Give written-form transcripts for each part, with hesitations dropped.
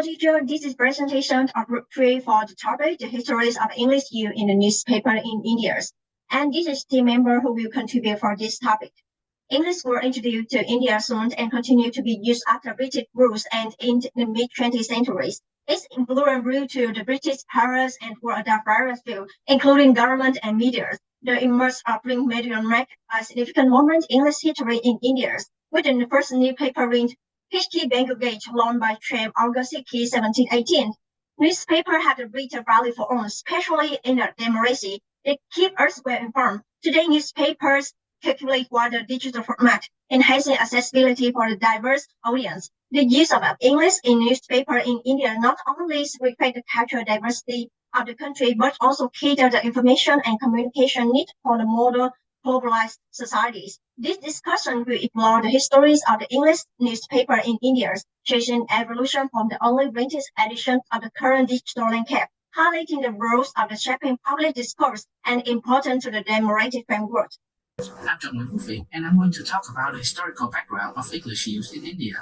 teacher. This is presentation of group 3 for the topic, the histories of English used in the newspaper in India. And this is team member who will contribute for this topic. English were introduced to India soon and continue to be used after British rule and in the mid-20th centuries. Its influence grew to the British powers and for a various fields, including government and media. The emergence of print media marked a significant moment in English history in India, with the first newspaper print H.K. Bangladesh, launched by Trem August 6, 1718. Newspaper had a greater value for all, especially in a democracy. They keep us well informed. Today, newspapers calculate what the digital format, enhancing accessibility for the diverse audience. The use of English in newspaper in India not only reflects the cultural diversity of the country, but also cater the information and communication need for the modern globalized societies. This discussion will explore the histories of the English newspaper in India, tracing evolution from the only printed edition of the current digital landscape, highlighting the roles of the shaping public discourse and important to the democratic framework. I'm John Wolfie, and I'm going to talk about the historical background of English use in India.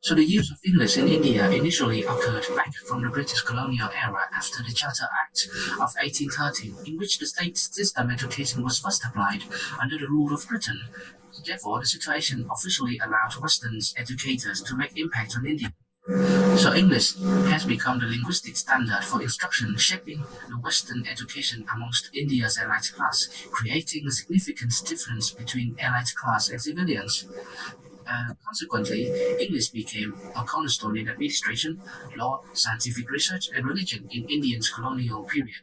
So the use of English in India initially occurred back from the British colonial era after the Charter Act of 1830, in which the state system education was first applied under the rule of Britain. Therefore, the situation officially allowed Western educators to make impact on India. So English has become the linguistic standard for instruction, shaping the Western education amongst India's elite class, creating a significant difference between elite class and civilians. Consequently, English became a cornerstone in administration, law, scientific research, and religion in India's colonial period.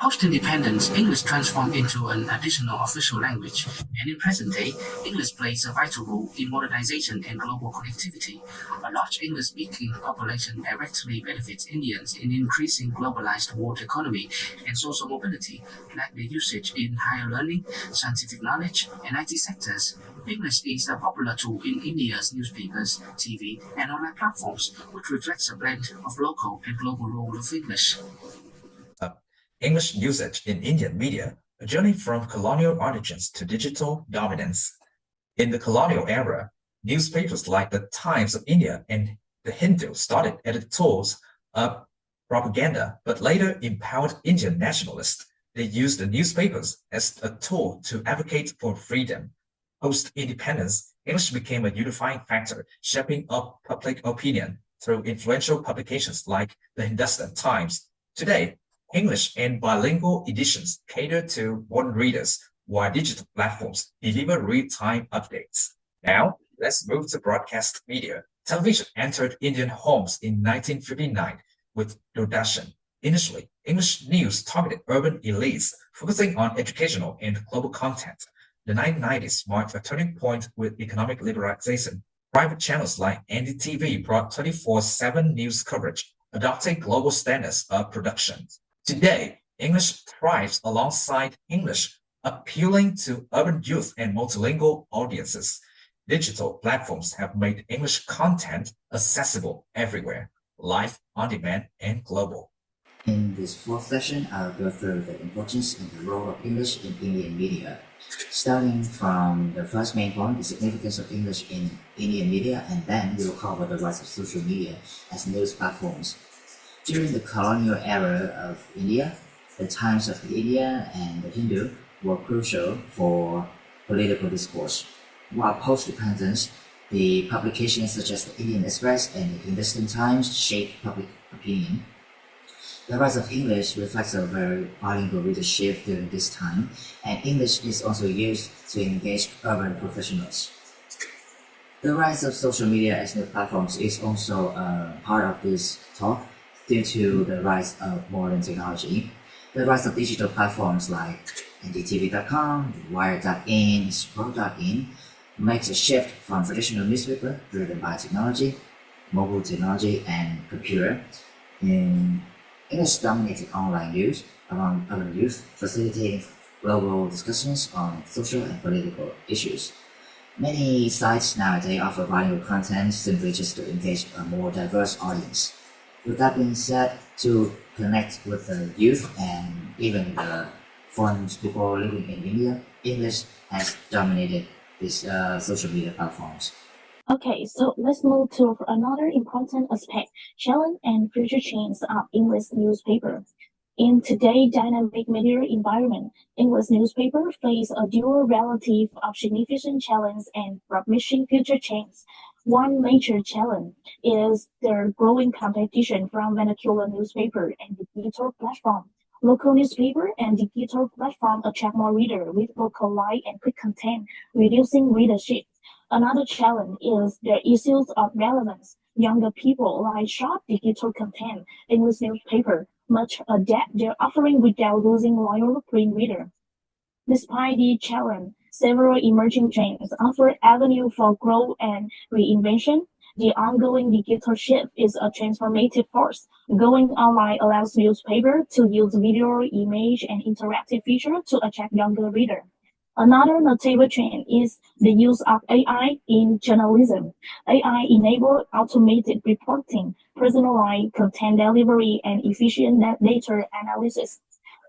Post-independence, English transformed into an additional official language, and in present day, English plays a vital role in modernization and global connectivity. A large English-speaking population directly benefits Indians in increasing globalized world economy and social mobility, like the usage in higher learning, scientific knowledge, and IT sectors. English is a popular tool in India's newspapers, TV, and online platforms, which reflects a blend of local and global role of English. English usage in Indian media, a journey from colonial origins to digital dominance. In the colonial era, newspapers like the Times of India and the Hindu started as tools of propaganda, but later empowered Indian nationalists. They used the newspapers as a tool to advocate for freedom. Post-independence, English became a unifying factor, shaping up public opinion through influential publications like the Hindustan Times. Today, English and bilingual editions cater to modern readers, while digital platforms deliver real-time updates. Now, let's move to broadcast media. Television entered Indian homes in 1959 with Doordarshan. Initially, English news targeted urban elites, focusing on educational and global content. The 1990s marked a turning point with economic liberalization. Private channels like NDTV brought 24/7 news coverage, adopting global standards of production. Today, English thrives alongside English, appealing to urban youth and multilingual audiences. Digital platforms have made English content accessible everywhere, live, on demand, and global. In this fourth session, I'll go through the importance and the role of English in Indian media. Starting from the first main point, the significance of English in Indian media, and then we'll cover the rise of social media as news platforms. During the colonial era of India, the Times of India and the Hindu were crucial for political discourse. While post-independence, the publications such as the Indian Express and the Hindustan Times shaped public opinion. The rise of English reflects a very bilingual readership during this time, and English is also used to engage urban professionals. The rise of social media as new platforms is also a part of this talk due to the rise of modern technology. The rise of digital platforms like ndtv.com, Wire.in, Scroll.in makes a shift from traditional newspaper driven by technology, mobile technology, and computer. English dominated online news among urban youth, facilitating global discussions on social and political issues. Many sites nowadays offer bilingual content simply just to engage a more diverse audience. With that being said, to connect with the youth and even the foreign people living in India, English has dominated these social media platforms. Okay, so let's move to another important aspect, challenge and future change of English newspaper. In today's dynamic media environment, English newspaper face a dual relative of significant challenge and promising future change. One major challenge is the growing competition from vernacular newspaper and digital platform. Local newspaper and digital platform attract more reader with localized and quick content, reducing readership. Another challenge is the issues of relevance. Younger people like short digital content, English newspaper must adapt their offering without losing loyal print reader. Despite the challenge, several emerging trends offer avenue for growth and reinvention. The ongoing digital shift is a transformative force. Going online allows newspaper to use video, image, and interactive features to attract younger readers. Another notable trend is the use of AI in journalism. AI enables automated reporting, personalized content delivery, and efficient data analysis.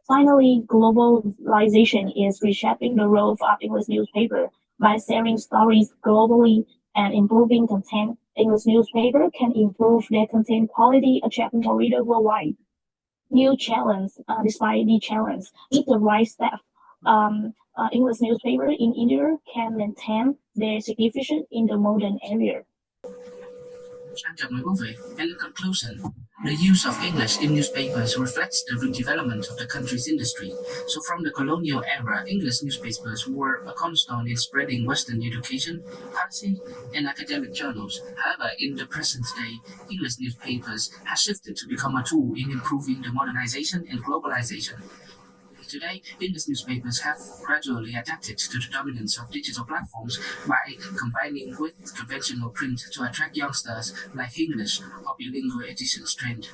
Finally, globalization is reshaping the role of English newspaper by sharing stories globally and improving content. English newspaper can improve their content quality, attracting more readers worldwide. New challenge, despite the challenge, with the right staff, English newspaper in India can maintain their significance in the modern era. In conclusion, the use of English in newspapers reflects the development of the country's industry. So from the colonial era, English newspapers were a cornerstone in spreading Western education, policy, and academic journals. However, in the present day, English newspapers have shifted to become a tool in improving the modernization and globalization. Today, English newspapers have gradually adapted to the dominance of digital platforms by combining with conventional print to attract youngsters like English or bilingual editions trend.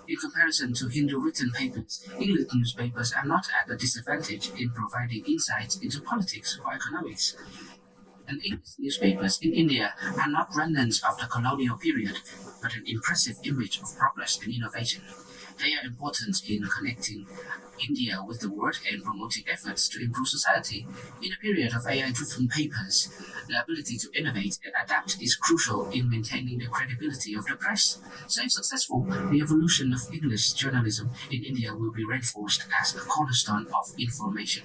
In comparison to Hindu written papers, English newspapers are not at a disadvantage in providing insights into politics or economics. And English newspapers in India are not remnants of the colonial period, but an impressive image of progress and innovation. They are important in connecting India with the world and promoting efforts to improve society. In a period of AI-driven papers, the ability to innovate and adapt is crucial in maintaining the credibility of the press. So if successful, the evolution of English journalism in India will be reinforced as a cornerstone of information.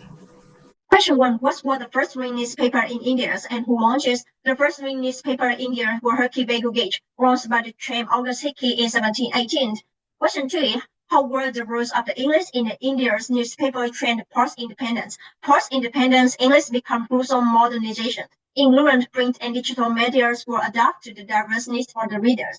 Question 1. What was the first ring newspaper in India and who launches? The first ring newspaper in India were Hickey Bagu Gage, launched by the tramp August Hickey in 1718. Question 2. How were the rules of the English in India's newspaper trend post-independence? Post-independence, English became crucial modernization. Ignorant print and digital media were adapted to the diverse needs for the readers.